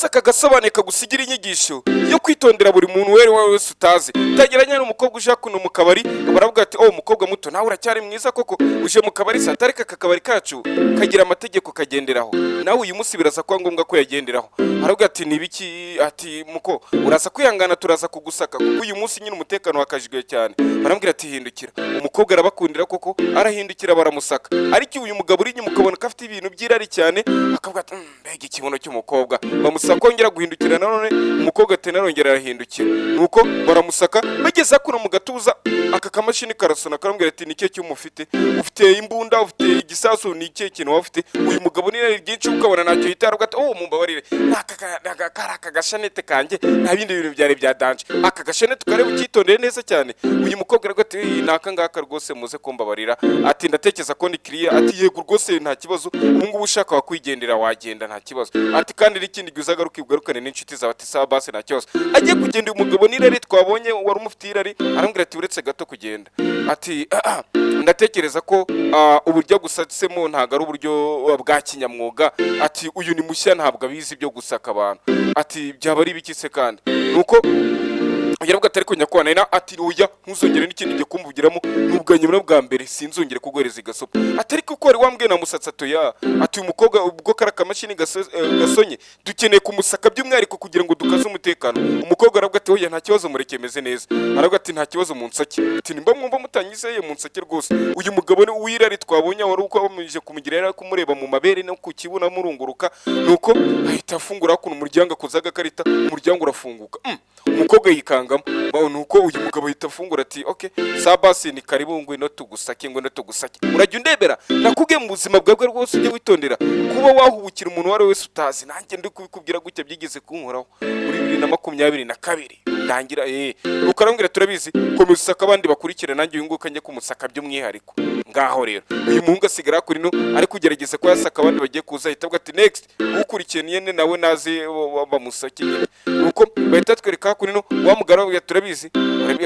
munsi akagasobanuye kagusigira inyigisho yo kwitondera buri muntu wese utazi. Utageranya n'umukobwa uje kuno mu kabari baravuga ati umukobwa muto nawe uracyari mwiza koko uje mu kabari sa tareka kakabari kacu kagira amategeko kagenderaho, nawe uyu munsi biraza kuba ngombwa ko yagenderaho. Aravuga ati nibiki, ati muko uraza kwihangana turaza kugusaka kuko uyu munsi nyine umutekano wakajijwe cyane. Barambwira ati hindukira. Umukobwa arabakundira koko arahindukira baramusaka, ariko uyu mugabo uri inyuma ukabona ko afite ibintu byirari cyane, akavuga ati mbega ikibuno cy'umukobwa. Bamusaka kongera guhindukira nanone, umukobwa ati narongera arahindukira, nuko baramusaka bageza kuno mu gatuza aka kamashini karasona karambwira ati nike cy'umufite, ufite imbunda, ufite igisasu, nike kintu wafite. Uyu mugabo ni ryinshi ukabona ntacyo yitaruga ati mumbabarire aka gashanete kanjye nta bindi bintu byari bya danje, aka gashanete kare ukitondeye neza cyane. Uyu mukobwa aravuga ati naka ngaka rwose muze kumbabarira, ati ndatekereza ko ni clear, ati yego rwose nta kibazo, ubu ngubu ushaka wakwigendera wagenda nta kibazo, ati kandi n'ikindi gihe uzagaruka ugarukane n'inshuti zawe, ati sawa basi nta kibazo. Agiye kugenda uyu mugabo n'irari twabonye wari umufitiye irari arambwira ati uretse gato kugenda, ati ndatekereza ko uburyo gusatsemo ntago ari uburyo bwa kinyamwuga, ati uyu ni mushya ntabwo abizi byo gusaka abantu, ati byaba ari biki se kandi. Nuko yaravuga ati ariko nyakwana ati oya ntuzongere n'ikindi gihe kumvugiramo n'ubwanye bwa mbere sinzongere kuguhereza igasopo. Ati ariko ko wari wambwiye na musatsi atoya, ati uyu mukobwa ubwo kara kamashini gasonye dukeneye kumusaka by'umwihariko kugira ngo dukaze umutekano. Umukobwa aravuga ati oya nta kibazo mureke meze neza. Aravuga ati nta kibazo munsake, ati nimba mwumva mutanyizeye munsake rwose. Uyu mugabo ni uwirari twabonye wari uko bamuje kumugira yari kumureba mu mabere no ku kibuna murunguruka, nuko ahita afungura kuno umuryango akozaga karita umuryango urafunguka. Umukobwa yikangamo nuko uyu mugabo ahita afungura ati okay sabasi ni karibu ngwino tugusake urajya undebera. Nakubwiye mu buzima bwawe rwose ujye witondera kuba wahubukira umuntu wari wese utazi, nanjye ndi kubikubwira gutya byigeze kunkoraho muri 2022 ndangira nuko arambwira turabizi komeza usaka abandi bakurikira nanjye uyu nguko njye kumusaka by'umwihariko. Ngaho rero uyu muhungu asigara kuri no ari kugerageza ko yasaka abandi bagiye kuza ahita avuga ati next ukurikiye nyene nawe naze bamusake nyine. Nuko bahita twereka kuri no wa mugabo ya turabizi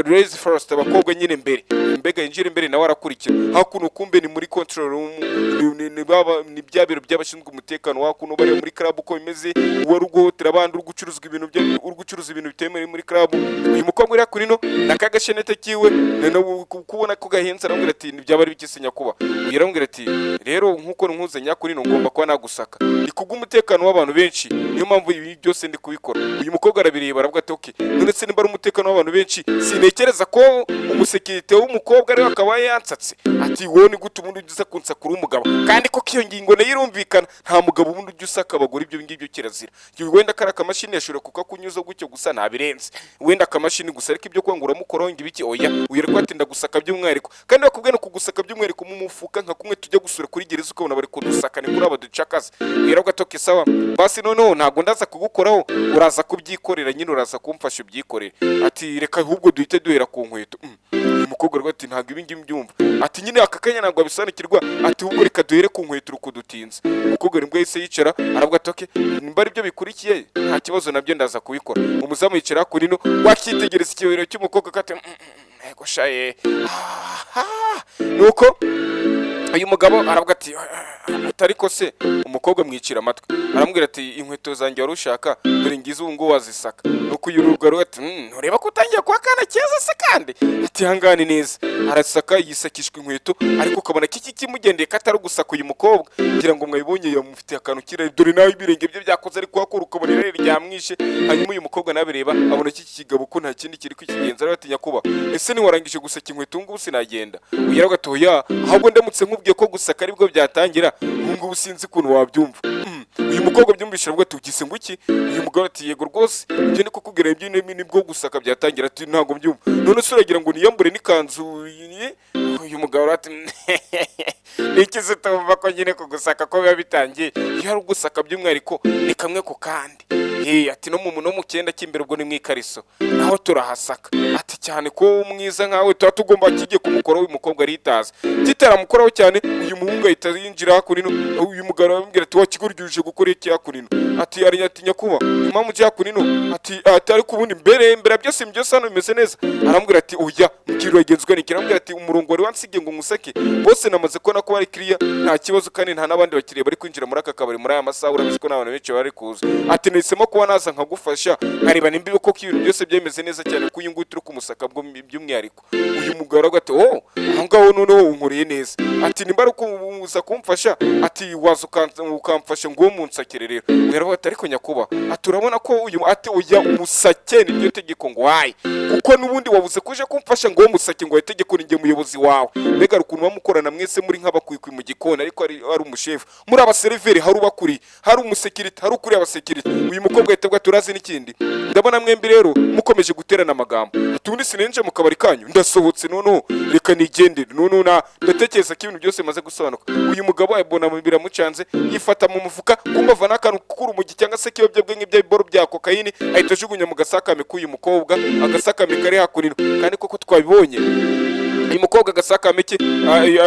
raise first abakobwa nyine mbere mbega injira imbere nawe arakurikira hakuno kumbe ni muri control room ni byabiro by'abashinzwe umutekano wakuno bari muri club uko bimeze wari uguhotera abandi urugucuruzwa ibintu urugucuruza ibintu bitemewe muri club. Uyu mukobwa uri kuri no nakagashenete kiwe no kubona ko gahenze arambwira ati byaba ari bikisenya kuba. Yarambwira ati rero nkuko nkuze nyakuri no ngomba kuba nagusaka ni kubw'umutekano w'abantu benshi, niyo mpamvu ibi byose ndi kubikora. Uyu mukobwa arabireba aravuga ati okay none se nimba ari umutekano w'abantu benshi sinekereza ko umusekirite w'umukobwa ari akaba yansatse. Ati wowe ni gute umuntu ugize kunsakura umugabo kandi ko kiyo ngingo nayo irumvikana nta mugabo ubundi ujye usaka abagore ibyo ngibyo kirazira. Wenda kara kamashini yashobora kukakunyuza gutyo gusa nabirenze wenda kamashini gusa ariko ibyo kwangura mukoro ngibiki oya uyerwa ati ndagusaka by'umwihariko kandi bakubwiye no kugusaka by'umwihariko mu mufuka nka kumwe tujya gusura kuri gereza ukabona bari kudusaka ni kuri abaducakaza. Yerwa toke sawa basi noneho ntago ndaza kugukoraho uraza kubyikorera nyine uraza kumfasha ubyikorere. Ati reka ahubwo duhite duhera ku nkweto. Umukobwa rwa ati ntago ibingi mbyumva, ati nyine akakanya ntago abisanukirwa, ati ubwo reka duhere ku nkweto rukudutinze. Umukobwa nibwo yise yicara aravuga ati okay nimba ari byo bikurikiye nta kibazo nabyo ndaza kubikora. Umuzamu yicara kuri no wakitegereza ikibero cy'umukobwa kati ego shaye nuko uyu mugabo aravuga ati atariko se umukobwa mwicira amatwi arambwira ati inkweto zanjye wari ushaka dore ngize ubu ngo wazisaka. Nuko uyu rugaro ati ntureba ko utangiye kwa kana keza se kandi ati hangane neza arasaka yisakishwa inkweto ariko ukabona kiki kimugendeye katari gusaka uyu mukobwa kugira ngo mwabibonye yamufitiye akantu kira dore nawe ibirenge bye byakoze ariko wakora ukabona irere ryamwishe. Hanyuma uyu mukobwa nabireba abona kiki kigabo ko nta kindi kiri kwikigenza aratinya kuba ese ni warangije gusaka inkweto ngo sinagenda. Uyara gatoya ahubwo ndamutse nkubwiye ko gusaka aribwo byatangira ngo ubusinzi kuntu wabyumva. Uyu mukobwa byumvishira bwo tugise ngo iki. Uyu mugabo ati yego rwose ibyo niko kugira ibyo nibwo gusaka byatangira ati ntago mbyumva none se uragira ngo niyambure n'ikanzu. Uyu mugabo ati nikize tumva ko nyine kugusaka ko biba bitangiye yari ugusaka by'umwihariko ni kamwe ku kandi. Ati no mu cyenda cy'imbere ubwo ni mwikariso naho turahasaka. ati cyane ko mwiza nkawe tuba tugomba kijye kumukora uyu mukobwa aritaza kitaramukoraho cyane uyu muhungu ahita yinjira hakurino uyu mugabo arambwira ati wakigurujuje gukora iki hakurino ati ari ati nyakuba impamvu cya hakurino ati ari kubundi mbere byose byose hano bimeze neza arambwira ati oya mukiro yagenzwe n'iki arambwira ati umurongo wari wansigiye ngo ngusake bose namaze kubona ko bari clear nta kibazo kandi nta nabandi bakiriye bari kwinjira muri aka kabari muri aya masaha urabizi ko n'abantu benshi bari kuza ati nahisemo kuba naza nkagufasha nkareba nimba ko ibintu byose byemeze neza cyane ko uyu nguyu turi kumusaka by'umwihariko uyu mugabo aravuga ati aho ngaho noneho unkoreye neza ati nimba ari ukuza kumfasha ati waza ukamfasha ngo munsakire rero yaravuga ati ariko nyakuba ati urabona ko uyu ati uya umusake niryo tegeko ngo wayi kuko nubundi wabuze kuje kumfasha ngo musake ngo itegeko ninge muyobozi wawe mbega ukuntu bamukorana mwese muri nk'abakwikwi mu gikoni ariko ari umushefu muri abaseriveri hari ubakuri hari umusekirite hari ukuri abasekirite uyu mukobwa yitebwa turazi n'ikindi ndabona mwembi rero mukomeje guterana amagambo atundi sinenje mu kabari kanyu ndasohotse noneho reka nigendere noneho ndatekereza ko ibintu byose maze gusobanuka uyu mugabo ayibona biramucanze yifata mu mufuka kumva n'akantu k'urumogi cyangwa se kiyobye nk'ibyo biboro bya kokayini ahita ajugunya mu gasakame k'uyu mukobwa agasakame kari hakurino kandi koko twabibonye uyu mukobwa agasakame ke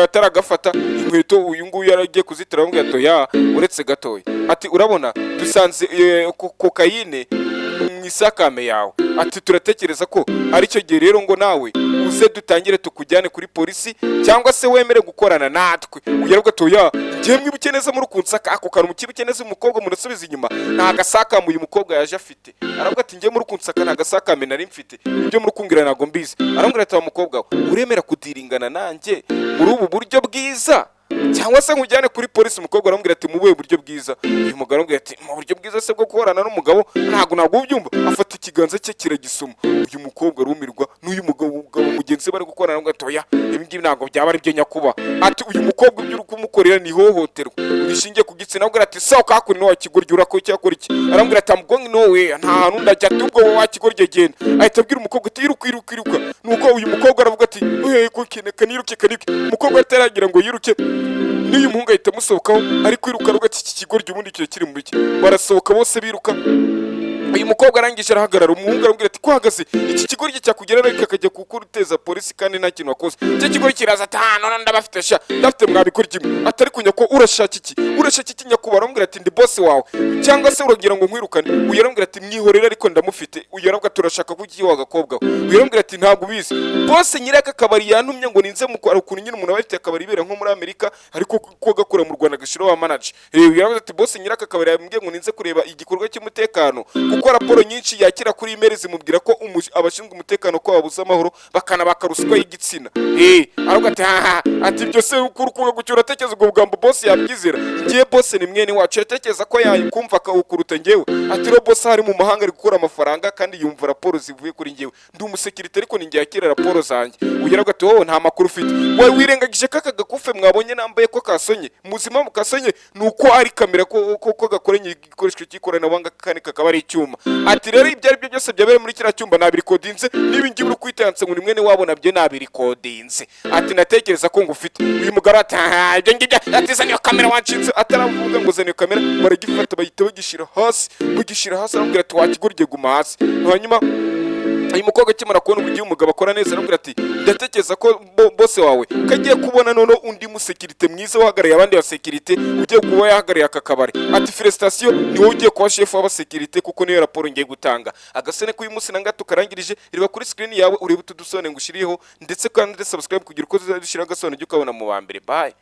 ataragafata inkweto uyu nguyu yaragiye kuzitira bamubwira ati ya uretse gatoya ati urabona dusanze kokayine mu isakame yawe ati turatekereza ko aricyo gihe rero ngo nawe uze dutangire tukujyane kuri polisi cyangwa se wemere gukorana natwe uyaravuga ati ya ngiye mwibuke neza muri kunsaka ako kantu mukibuke neza umukobwa murasubiza inyuma nta gasakame uyu mukobwa yaje afite aravuga ati ngiye muri kunsaka nta gasakame nari mfite ibyo muri kumbwira ntago mbizi arambwira ati mukobwa uremera kudiringana nanjye muri ubu buryo bwiza cyangwa se nkujyane kuri polisi umukobwa arambwira ati mu buhe buryo bwiza uyu mugabo arambwira ati mu buryo bwiza se bwo guhorana n'umugabo ntago ubyumva afata ikiganza cye kiragisoma uyu mukobwa arumirwa n'uyu mugabo mugenzi bari gukorana ngo atoya ibi ngibi ntago byaba ari byo nyakuba ati uyu mukobwa ibyo uri kumukorera ni ihohoterwa bishingiye ku gitsina arambwira ati sawa kakuri no wakigorya urakora cyakora iki arambwira ati amugongi nowe nta hantu ndajya tubwo wakigorya genda ahita abwira umukobwa ati iruka nuko uyu mukobwa aravuga ati ko kaniruke umukobwa ataragira ngo yiruke n'uyu muhungu ahita amusohokaho ariko kwiruka ruga iki kigoryi ubundi kiri mu biki barasohoka bose biruka uyu mukobwa arangije arahagarara umuhungu arambwira ati kwahagaze iki kigoryi cyakugera ariko akajya kukuruteza polisi kandi nta kintu wakoze icyo kigoryi kiraza ati none ndabafite ndafite mwabikora kimwe atari kunya ko urashaka iki nyakuba arambwira ati ndi boss wawe cyangwa se uragira ngo nkwirukane uyu arambwira ati mwihorere ariko ndamufite uyu aravuga turashaka kuki wagakobwa uyu arambwira ati ntabwo ubizi boss nyiraka kabari yantumye ngo ninze mukora ukuntu nyine umuntu abafite akabari ibera nko muri Amerika ariko ko gakora mu Rwanda gashiro wa manager uyu aravuga ati boss nyiraka kabari yambwiye ngo ninze kureba igikorwa cy'umutekano kuko raporo nyinshi yakira kuri email zimubwira ko abashinzwe umutekano ko babuza amahoro bakanabaka ruswa y'igitsina aravuga ati ibyo se ukurukuga gucyura tekereza ubwo bwambo boss yabyizera ngiye boss ni mwene wacu yatekereza ko yakumva kuruta ngewe ati ro boss hari mu mahanga ari gukora amafaranga kandi yumva raporo zivuye kuri ngewe ndi umusekirite ariko ningiye yakira raporo zanjye uyaravuga ati wowe nta makuru ufite wowe wirengagije kaka gakufe mwabonye nambaye ko kasonye muzima mu kasonye nuko ari kamera ko gakorenye igikoresho cy'ikoranabuhanga kandi kakaba ari icyuma ati rero ibyo ari byo byose byabere muri kiriya cyumba nabirikodinze niba ngiye uri kwitanse ngo ni mwene wabo nabyo nabirikodinze ati natekereza ko ngufite uyu mugabo ati ibyo ngibyo ati zaniyo kamera wanshinze ataravuga ngo zaniyo kamera baragifata bahita bagishyira hasi arambwira ati wakigorye guma hasi hanyuma uyu mukobwa akimara kubona uburyo umugabo akora neza arambwira ati ndatekereza ko bose wawe kagiye kubona none undi musekirite mwiza uhagarariye abandi basekirite ugiye kuba yahagarariye aka kabari ati felicitation ni wowe ugiye kuba chef w'abasekirite kuko niyo raporo ngiye gutanga agasene ko uyu munsi nanga tukarangirije reba kuri screen yawe urebe utudusone ngushiriyeho ndetse kandi subscribe kugira uko uzadushyira agasone ujye ukabona mu ba mbere bye.